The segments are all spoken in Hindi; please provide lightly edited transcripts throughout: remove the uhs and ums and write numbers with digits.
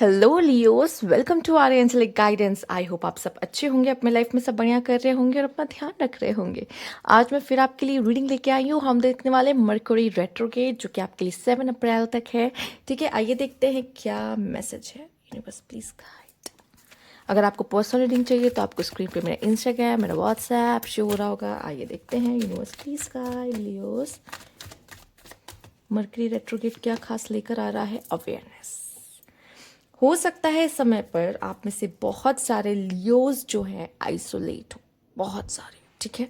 Hello Leos, welcome to our angelic guidance. I hope आप सब अच्छे होंगे, अपने लाइफ में सब बढ़िया कर रहे होंगे और अपना ध्यान रख रहे होंगे। आज मैं फिर आपके लिए रीडिंग लेके आई हूँ। हम देखने वाले मरकरी रेट्रोगेट, जो कि आपके लिए 7 अप्रैल तक है। ठीक है, आइए देखते हैं क्या मैसेज है। Universe please guide. अगर आपको पर्सनल रीडिंग चाहिए तो आपको स्क्रीन पे मेरा इंस्टाग्राम, मेरा व्हाट्सएप शो हो रहा होगा। आइए देखते हैं। Universe please guide Leos, mercury retrograde क्या खास लेकर आ रहा है। अवेयरनेस। हो सकता है इस समय पर आप में से बहुत सारे लियोज जो हैं आइसोलेट हो, बहुत सारे। ठीक है,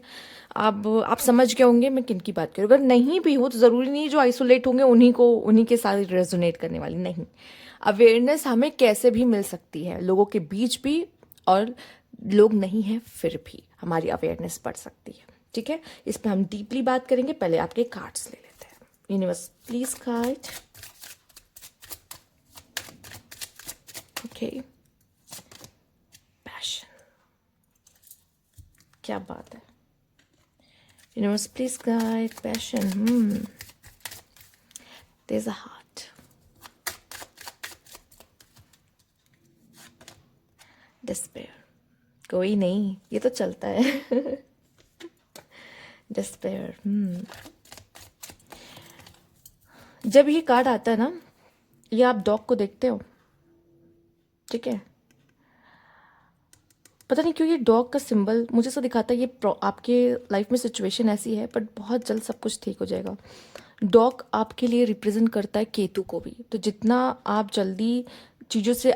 अब आप समझ गए होंगे मैं किन की बात करूँ। अगर नहीं भी हो तो ज़रूरी नहीं जो आइसोलेट होंगे उन्हीं के साथ रेजोनेट करने वाली नहीं। अवेयरनेस हमें कैसे भी मिल सकती है, लोगों के बीच भी, और लोग नहीं हैं फिर भी हमारी अवेयरनेस बढ़ सकती है। ठीक है, इस पर हम डीपली बात करेंगे। पहले आपके कार्ड्स ले लेते हैं। Universe please guide. Okay, passion, क्या बात है। Universe please guide passion. There is a heart, despair. कोई नहीं, ये तो चलता है। डिस्पेयर। जब ये कार्ड आता है ना, ये आप डॉग को देखते हो। ठीक है, पता नहीं क्यों ये डॉग का सिंबल मुझे ऐसा दिखाता है ये आपके लाइफ में सिचुएशन ऐसी है, बट बहुत जल्द सब कुछ ठीक हो जाएगा। डॉग आपके लिए रिप्रेजेंट करता है केतु को भी। तो जितना आप जल्दी चीज़ों से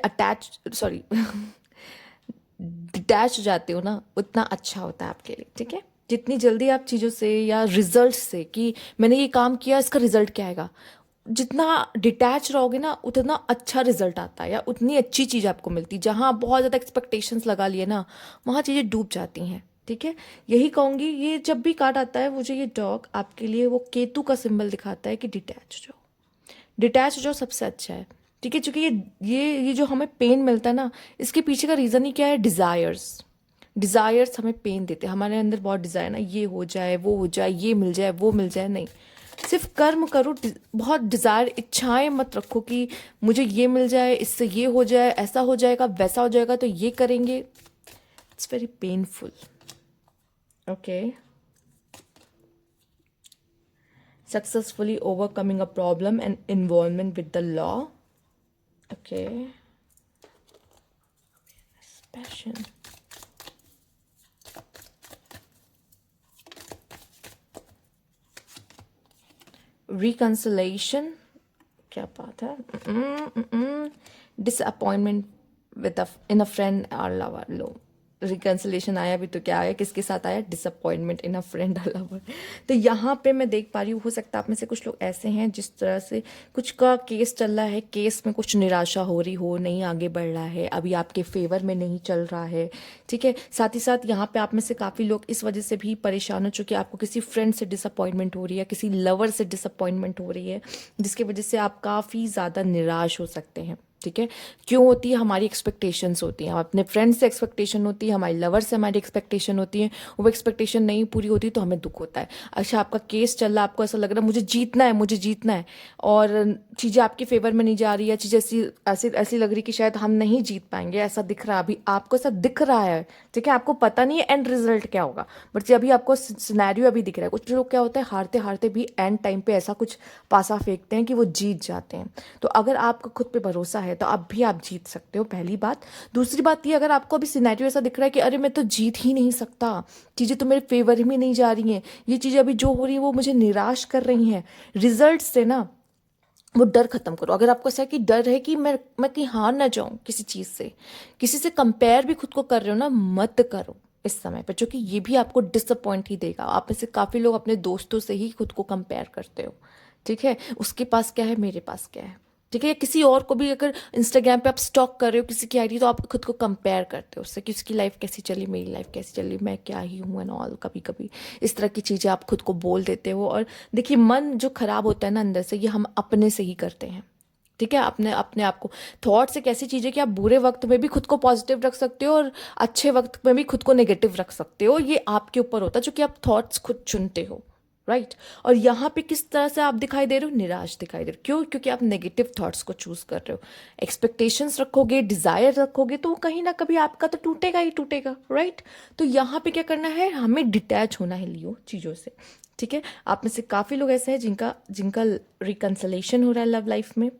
डिटैच हो जाते हो ना, उतना अच्छा होता है आपके लिए। ठीक है, जितनी जल्दी आप चीज़ों से या रिजल्ट से, कि मैंने ये काम किया इसका रिजल्ट क्या आएगा, जितना डिटैच रहोगे ना उतना अच्छा रिजल्ट आता है, या उतनी अच्छी चीज़ आपको मिलती है। जहाँ आप बहुत ज़्यादा एक्सपेक्टेशंस लगा लिए ना, वहाँ चीज़ें डूब जाती हैं। ठीक है, यही कहूँगी। ये जब भी कार्ड आता है, मुझे ये डॉग आपके लिए वो केतु का सिंबल दिखाता है कि डिटैच हो जाओ, डिटैच हो जाओ, सबसे अच्छा है। ठीक है, क्योंकि ये जो हमें पेन मिलता है ना, इसके पीछे का रीज़न ही क्या है। डिज़ायर्स। डिज़ायर्स हमें पेन देते हैं। हमारे अंदर बहुत डिज़ायर ना, ये हो जाए, वो हो जाए, ये मिल जाए, वो मिल जाए। नहीं, सिर्फ कर्म करो। बहुत डिज़ायर, इच्छाएं मत रखो कि मुझे ये मिल जाए, इससे ये हो जाए, ऐसा हो जाएगा, वैसा हो जाएगा तो ये करेंगे। It's very painful. Okay, successfully overcoming a problem and involvement with the law. Okay, passion, reconciliation, क्या बात है। Disappointment with in a friend और लवर। लो, रिकन्सिलेशन आया भी तो क्या आया, किसके साथ आया। डिसअपॉइंटमेंट इन अ फ्रेंड और लवर। तो यहाँ पे मैं देख पा रही हूँ, हो सकता है आप में से कुछ लोग ऐसे हैं जिस तरह से कुछ का केस चल रहा है, केस में कुछ निराशा हो रही हो, नहीं आगे बढ़ रहा है, अभी आपके फेवर में नहीं चल रहा है। ठीक है, साथ ही साथ यहाँ पे आप में से काफ़ी लोग इस वजह से भी परेशान हो चुके हैं, आपको किसी फ्रेंड से डिसअपॉइंटमेंट हो रही है, किसी लवर से डिसअपॉइंटमेंट हो रही है, जिसकी वजह से आप काफ़ी ज़्यादा निराश हो सकते हैं। ठीक है, क्यों होती है, हमारी एक्सपेक्टेशंस होती हैं। हम अपने फ्रेंड से एक्सपेक्टेशन होती है, हमारी लवर से हमारी एक्सपेक्टेशन होती है, वो एक्सपेक्टेशन नहीं पूरी होती तो हमें दुख होता है। अच्छा, आपका केस चल रहा है, आपको ऐसा लग रहा है मुझे जीतना है, मुझे जीतना है, और चीज़ें आपके फेवर में नहीं जा रही है, चीज़ें ऐसी ऐसी ऐसी लग रही कि शायद हम नहीं जीत पाएंगे, ऐसा दिख रहा है अभी आपको, ऐसा दिख रहा है। ठीक है, आपको पता नहीं है एंड रिजल्ट क्या होगा, बट अभी आपको सिनेरियो अभी दिख रहा है। कुछ लोग क्या होता है, हारते हारते भी एंड टाइम पे ऐसा कुछ पासा फेंकते हैं कि वो जीत जाते हैं। तो अगर आपको खुद पे भरोसा है तो अब भी आप जीत सकते हो, पहली बात। दूसरी बात ये, अगर आपको अभी सिनेरियो ऐसा दिख रहा है कि अरे मैं तो जीत ही नहीं सकता, चीज़ें तो मेरे फेवर में नहीं जा रही हैं, ये चीज़ें अभी जो हो रही है वो मुझे निराश कर रही हैं, रिजल्ट से ना, वो डर खत्म करो। अगर आपको ऐसा है कि डर है कि मैं कहीं हार ना जाऊं किसी चीज़ से, किसी से कंपेयर भी खुद को कर रहे हो ना, मत करो इस समय पर, क्योंकि ये भी आपको डिसअपॉइंट ही देगा। आप में से काफ़ी लोग अपने दोस्तों से ही खुद को कंपेयर करते हो। ठीक है, उसके पास क्या है, मेरे पास क्या है। ठीक है, या किसी और को भी, अगर इंस्टाग्राम पे आप स्टॉक कर रहे हो किसी की आईडी, तो आप खुद को कंपेयर करते हो उससे कि उसकी लाइफ कैसी चली, मेरी लाइफ कैसी चली, मैं क्या ही हूँ एंड ऑल। कभी कभी इस तरह की चीज़ें आप खुद को बोल देते हो। और देखिए, मन जो खराब होता है ना अंदर से, ये हम अपने से ही करते हैं। ठीक है, अपने अपने आप को, थॉट्स एक ऐसी चीज़ है कि आप बुरे वक्त में भी खुद को पॉजिटिव रख सकते हो और अच्छे वक्त में भी खुद को नेगेटिव रख सकते हो। ये आपके ऊपर होता है, जो कि आप थॉट्स खुद चुनते हो। राइट। और यहाँ पे किस तरह से आप दिखाई दे रहे हो? निराश दिखाई दे रहे हो। क्यों? क्योंकि आप नेगेटिव थॉट्स को चूज कर रहे हो। एक्सपेक्टेशंस रखोगे, डिजायर रखोगे, तो वो कहीं ना कभी आपका तो टूटेगा ही टूटेगा, राइट। तो यहाँ पे क्या करना है? हमें डिटैच होना है लियो चीज़ों से, ठीक है। आप में से काफ़ी लोग ऐसे हैं जिनका जिनका रिकन्सलेशन हो रहा है लव लाइफ में,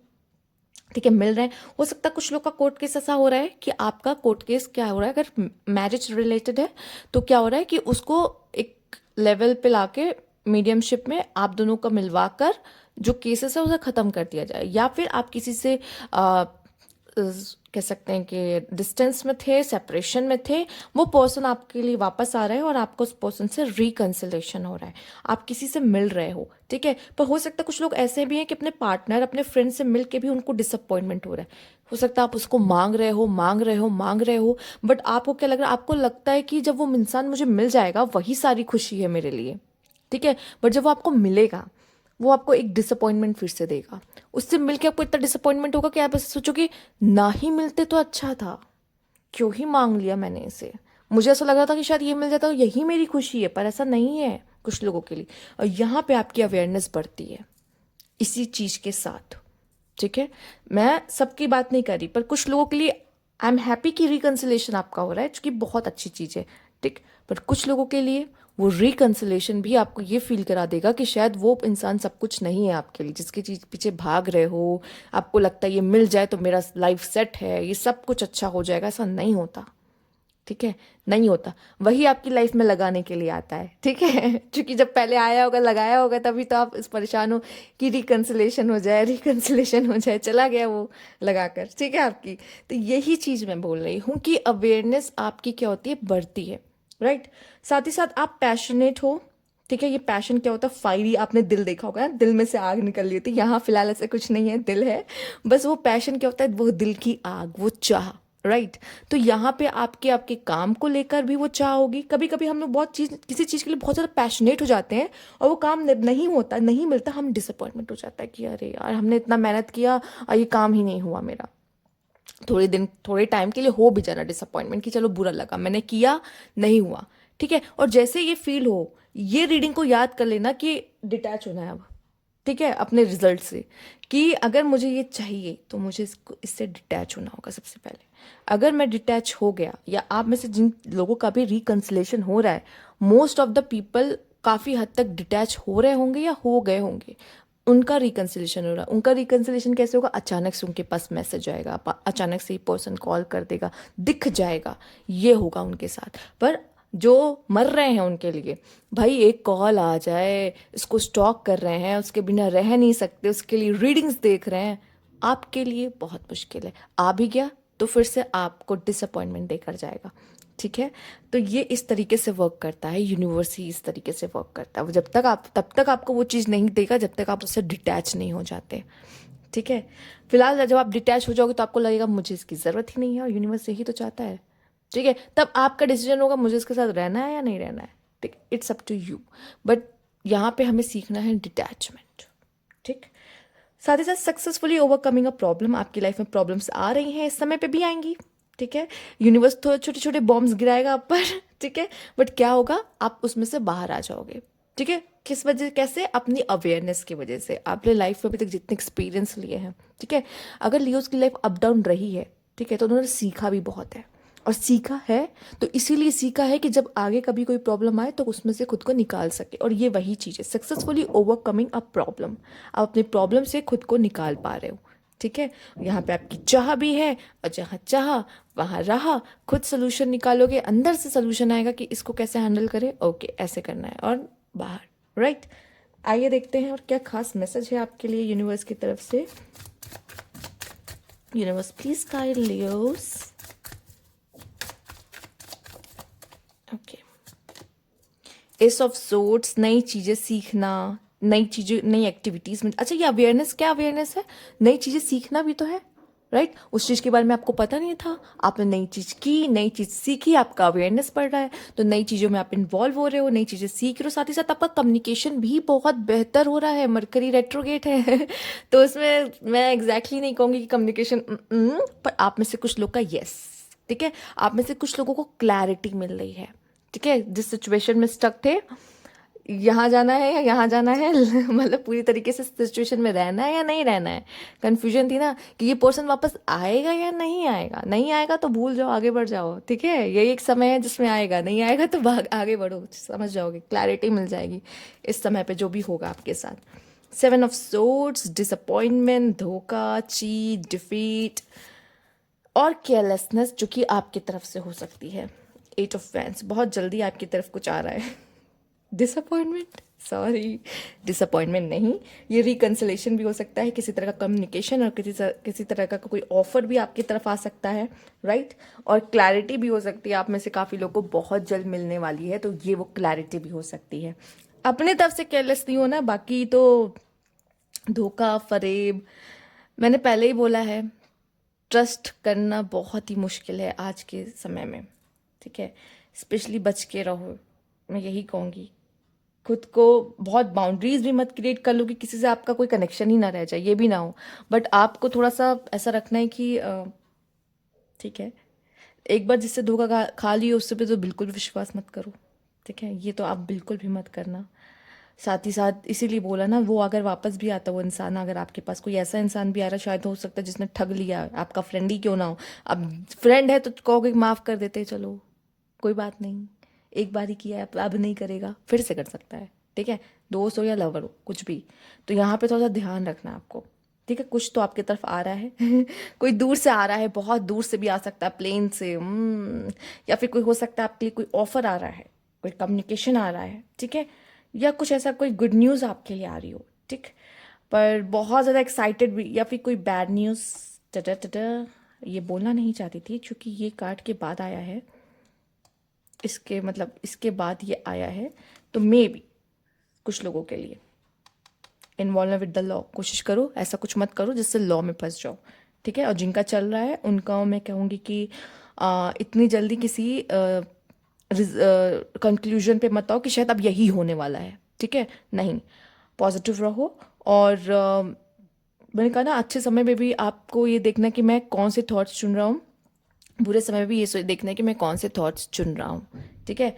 ठीक है, मिल रहे हैं। हो सकता है कुछ लोग का कोर्ट केस ऐसा हो रहा है कि आपका कोर्ट केस क्या हो रहा है, अगर मैरिज रिलेटेड है तो क्या हो रहा है कि उसको एक लेवल पे लाके मीडियमशिप में आप दोनों का मिलवाकर जो केसेस है उसे ख़त्म कर दिया जाए। या फिर आप किसी से कह सकते हैं कि डिस्टेंस में थे, सेपरेशन में थे, वो पर्सन आपके लिए वापस आ रहा है और आपको उस पर्सन से रिकन्सिलेशन हो रहा है, आप किसी से मिल रहे हो, ठीक है। पर हो सकता है कुछ लोग ऐसे भी हैं कि अपने पार्टनर, अपने फ्रेंड से मिल के भी उनको डिसअपॉइंटमेंट हो रहा है। हो सकता है आप उसको मांग रहे हो, मांग रहे हो, मांग रहे हो, बट आपको क्या लग रहा है? आपको लगता है कि जब वो इंसान मुझे मिल जाएगा वही सारी खुशी है मेरे लिए, ठीक है। बट जब वो आपको मिलेगा वो आपको एक डिसअपॉइंटमेंट फिर से देगा। उससे मिलके आपको इतना डिसअपॉइंटमेंट होगा कि आप ऐसे सोचोगे ना ही मिलते तो अच्छा था, क्यों ही मांग लिया मैंने इसे। मुझे ऐसा लग रहा था कि शायद ये मिल जाता तो यही मेरी खुशी है, पर ऐसा नहीं है कुछ लोगों के लिए। और यहाँ पे आपकी अवेयरनेस बढ़ती है इसी चीज के साथ, ठीक है। मैं सबकी बात नहीं कर रही, पर कुछ लोगों के लिए आई एम हैप्पी कि रिकन्सिलेशन आपका हो रहा है, जो कि बहुत अच्छी चीज़ है, ठीक। पर कुछ लोगों के लिए वो रिकन्सिलेशन भी आपको ये फील करा देगा कि शायद वो इंसान सब कुछ नहीं है आपके लिए, जिसकी चीज़ पीछे भाग रहे हो। आपको लगता है ये मिल जाए तो मेरा लाइफ सेट है, ये सब कुछ अच्छा हो जाएगा। ऐसा नहीं होता, ठीक है, नहीं होता। वही आपकी लाइफ में लगाने के लिए आता है, ठीक है। क्योंकि जब पहले आया होगा, लगाया होगा, तभी तो आप इस परेशान हो कि रिकन्सिलेशन हो जाए, रिकन्सिलेशन हो जाए, चला गया वो लगाकर, ठीक है आपकी। तो यही चीज़ मैं बोल रही हूँ कि अवेयरनेस आपकी क्या होती है? बढ़ती है, राइट। साथ ही साथ आप पैशनेट हो, ठीक है। ये पैशन क्या होता है? फायरी, आपने दिल देखा होगा, दिल में से आग निकल रही होती है। यहाँ फिलहाल ऐसा कुछ नहीं है, दिल है बस। वो पैशन क्या होता है? वो दिल की आग, वो चाह, राइट। तो यहाँ पे आपके आपके काम को लेकर भी वो चाह होगी। कभी कभी हम लोग बहुत चीज, किसी चीज के लिए बहुत ज़्यादा पैशनेट हो जाते हैं और वो काम नहीं होता, नहीं मिलता, हम डिसअपॉइंटमेंट हो जाता है कि अरे यार हमने इतना मेहनत किया और ये काम ही नहीं हुआ मेरा। थोड़े दिन, थोड़े टाइम के लिए हो भी जाना डिसअपॉइंटमेंट कि चलो बुरा लगा, मैंने किया, नहीं हुआ, ठीक है। और जैसे ये फील हो, ये रीडिंग को याद कर लेना कि डिटैच होना है अब, ठीक है, अपने रिजल्ट से। कि अगर मुझे ये चाहिए तो मुझे इससे डिटैच होना होगा सबसे पहले। अगर मैं डिटैच हो गया, या आप में से जिन लोगों का भी रिकन्सिलेशन हो रहा है, मोस्ट ऑफ द पीपल काफ़ी हद तक डिटैच हो रहे होंगे या हो गए होंगे। उनका रिकन्सिलेशन हो रहा है। उनका रिकन्सिलेशन कैसे होगा? अचानक से उनके पास मैसेज आएगा, अचानक से ही पर्सन कॉल कर देगा, दिख जाएगा, ये होगा उनके साथ। पर जो मर रहे हैं उनके लिए, भाई एक कॉल आ जाए, इसको स्टॉक कर रहे हैं, उसके बिना रह नहीं सकते, उसके लिए रीडिंग्स देख रहे हैं, आपके लिए बहुत मुश्किल है। आ भी गया तो फिर से आपको डिसअपॉइंटमेंट देकर जाएगा, ठीक है। तो ये इस तरीके से वर्क करता है, यूनिवर्स ही इस तरीके से वर्क करता है। वो जब तक आप, तब तक आपको वो चीज़ नहीं देगा जब तक आप उससे डिटैच नहीं हो जाते, ठीक है। फिलहाल जब आप डिटैच हो जाओगे तो आपको लगेगा मुझे इसकी ज़रूरत ही नहीं है और यूनिवर्स यही तो चाहता है, ठीक है। तब आपका डिसीजन होगा मुझे इसके साथ रहना है या नहीं रहना है, ठीक। It's up to you. But यहाँ पे हमें सीखना है डिटैचमेंट, ठीक। साथ ही साथ सक्सेसफुली ओवरकमिंग अ प्रॉब्लम। आपकी लाइफ में प्रॉब्लम्स आ रही हैं, इस समय पे भी आएंगी, ठीक है। यूनिवर्स तो छोटे छोटे बॉम्ब्स गिराएगा आप पर, ठीक है। बट क्या होगा? आप उसमें से बाहर आ जाओगे, ठीक है। किस वजह? कैसे? अपनी अवेयरनेस की वजह से। आपने लाइफ में अभी तक जितने एक्सपीरियंस लिए हैं, ठीक है। अगर लियोज की लाइफ अप डाउन रही है, ठीक है, तो उन्होंने सीखा भी बहुत है। और सीखा है तो इसीलिए सीखा है कि जब आगे कभी कोई प्रॉब्लम आए तो उसमें से खुद को निकाल सके। और ये वही चीज़ है, सक्सेसफुली ओवरकमिंग अ प्रॉब्लम। आप अपनी प्रॉब्लम से खुद को निकाल पा रहे हो, ठीक है। यहाँ पे आपकी चाह भी है, और जहाँ चाह वहाँ रहा, खुद सोल्यूशन निकालोगे, अंदर से सोल्यूशन आएगा कि इसको कैसे हैंडल करें, ओके ऐसे करना है, और बाहर, राइट। आइए देखते हैं और क्या खास मैसेज है आपके लिए यूनिवर्स की तरफ से। Universe please guide Leos. Okay, S of sorts, नई चीज़ें सीखना, नई चीज़ें, नई एक्टिविटीज़ में। अच्छा, ये अवेयरनेस, क्या अवेयरनेस है? नई चीज़ें सीखना भी तो है, राइट। उस चीज़ के बारे में आपको पता नहीं था, आपने नई चीज़ की, नई चीज़ सीखी, आपका अवेयरनेस बढ़ रहा है। तो नई चीज़ों में आप इन्वॉल्व हो रहे हो, नई चीज़ें सीख रहे हो, साथ ही साथ आपका कम्युनिकेशन भी बहुत बेहतर हो रहा है। मरकरी रेट्रोगेट है तो उसमें मैं एग्जैक्टली नहीं कहूँगी कि कम्युनिकेशन, पर आप में से कुछ लोग का यस, ठीक है। आप में से कुछ लोगों को क्लैरिटी मिल रही है, ठीक है। जिस सिचुएशन में स्टक थे, यहाँ जाना है या यहाँ जाना है मतलब पूरी तरीके से सिचुएशन में रहना है या नहीं रहना है। कंफ्यूजन थी ना कि ये पर्सन वापस आएगा या नहीं आएगा। नहीं आएगा तो भूल जाओ, आगे बढ़ जाओ, ठीक है। यही एक समय है जिसमें आएगा, नहीं आएगा तो भाग आगे बढ़ो, समझ जाओगे, क्लैरिटी मिल जाएगी इस समय पे जो भी होगा आपके साथ। 7 ऑफ सोर्ड्स, डिसअपॉइंटमेंट, धोखा, चीट, डिफीट और केयरलेसनेस जो कि आपकी तरफ से हो सकती है। 8 ऑफ वैंड्स, बहुत जल्दी आपकी तरफ कुछ आ रहा है। डिसअपॉइंटमेंट, सॉरी, डिसअपॉइंटमेंट नहीं, ये रिकन्सिलेशन भी हो सकता है, किसी तरह का कम्युनिकेशन और किसी तरह का कोई ऑफर भी आपकी तरफ आ सकता है, राइट। और क्लैरिटी भी हो सकती है, आप में से काफ़ी लोगों को बहुत जल्द मिलने वाली है, तो ये वो क्लैरिटी भी हो सकती है। अपने तरफ से केयरलेस नहीं होना, बाकी तो धोखा, फरेब, मैंने पहले ही बोला है, ट्रस्ट करना बहुत ही मुश्किल है आज के समय में, ठीक है। स्पेशली बच के रहो, मैं यही कहूँगी। खुद को बहुत बाउंड्रीज भी मत क्रिएट कर लो कि किसी से आपका कोई कनेक्शन ही ना रह जाए, ये भी ना हो। बट आपको थोड़ा सा ऐसा रखना है कि ठीक है, एक बार जिससे धोखा खा लियो उससे पे तो बिल्कुल भी विश्वास मत करो, ठीक है। ये तो आप बिल्कुल भी मत करना। साथ ही साथ इसीलिए बोला ना, वो अगर वापस भी आता, वो इंसान अगर आपके पास कोई ऐसा इंसान भी आ रहा, शायद हो सकता है जिसने ठग लिया, आपका फ्रेंड ही क्यों ना हो। अब फ्रेंड है तो कहोगे माफ़ कर देते, चलो कोई बात नहीं, एक बार ही किया है, अब नहीं करेगा, फिर से कर सकता है, ठीक है। दोस्त हो या लवर हो, कुछ भी, तो यहाँ पे थोड़ा सा ध्यान रखना आपको, ठीक है। कुछ तो आपकी तरफ आ रहा है कोई दूर से आ रहा है, बहुत दूर से भी आ सकता है, प्लेन से, या फिर कोई हो सकता है आपके लिए कोई ऑफर आ रहा है, कोई कम्युनिकेशन आ रहा है, ठीक है। या कुछ ऐसा कोई गुड न्यूज़ आपके लिए आ रही हो, ठीक। पर बहुत ज़्यादा एक्साइटेड भी, या फिर कोई बैड न्यूज़, टटा टटा, ये बोलना नहीं चाहती थी क्योंकि ये कार्ड के बाद आया है, इसके मतलब इसके बाद ये आया है, तो मे बी कुछ लोगों के लिए इन्वॉल्व विद द लॉ, कोशिश करो ऐसा कुछ मत करो जिससे लॉ में फंस जाओ, ठीक है। और जिनका चल रहा है उनका मैं कहूँगी कि इतनी जल्दी किसी कंक्लूजन पे मत आओ कि शायद अब यही होने वाला है, ठीक है। नहीं, पॉजिटिव रहो। और मैंने कहा ना, अच्छे समय में भी आपको ये देखना कि मैं कौन से थॉट्स चुन रहा हूँ, बुरे समय में भी ये देखना है कि मैं कौन से थॉट्स चुन रहा हूँ, ठीक है।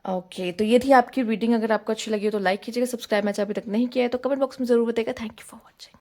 ओके, तो ये थी आपकी रीडिंग। अगर आपको अच्छी लगी हो तो लाइक कीजिएगा, सब्सक्राइब मैंने अभी तक नहीं किया है तो कमेंट बॉक्स में ज़रूर बताइएगा। Thank you for watching.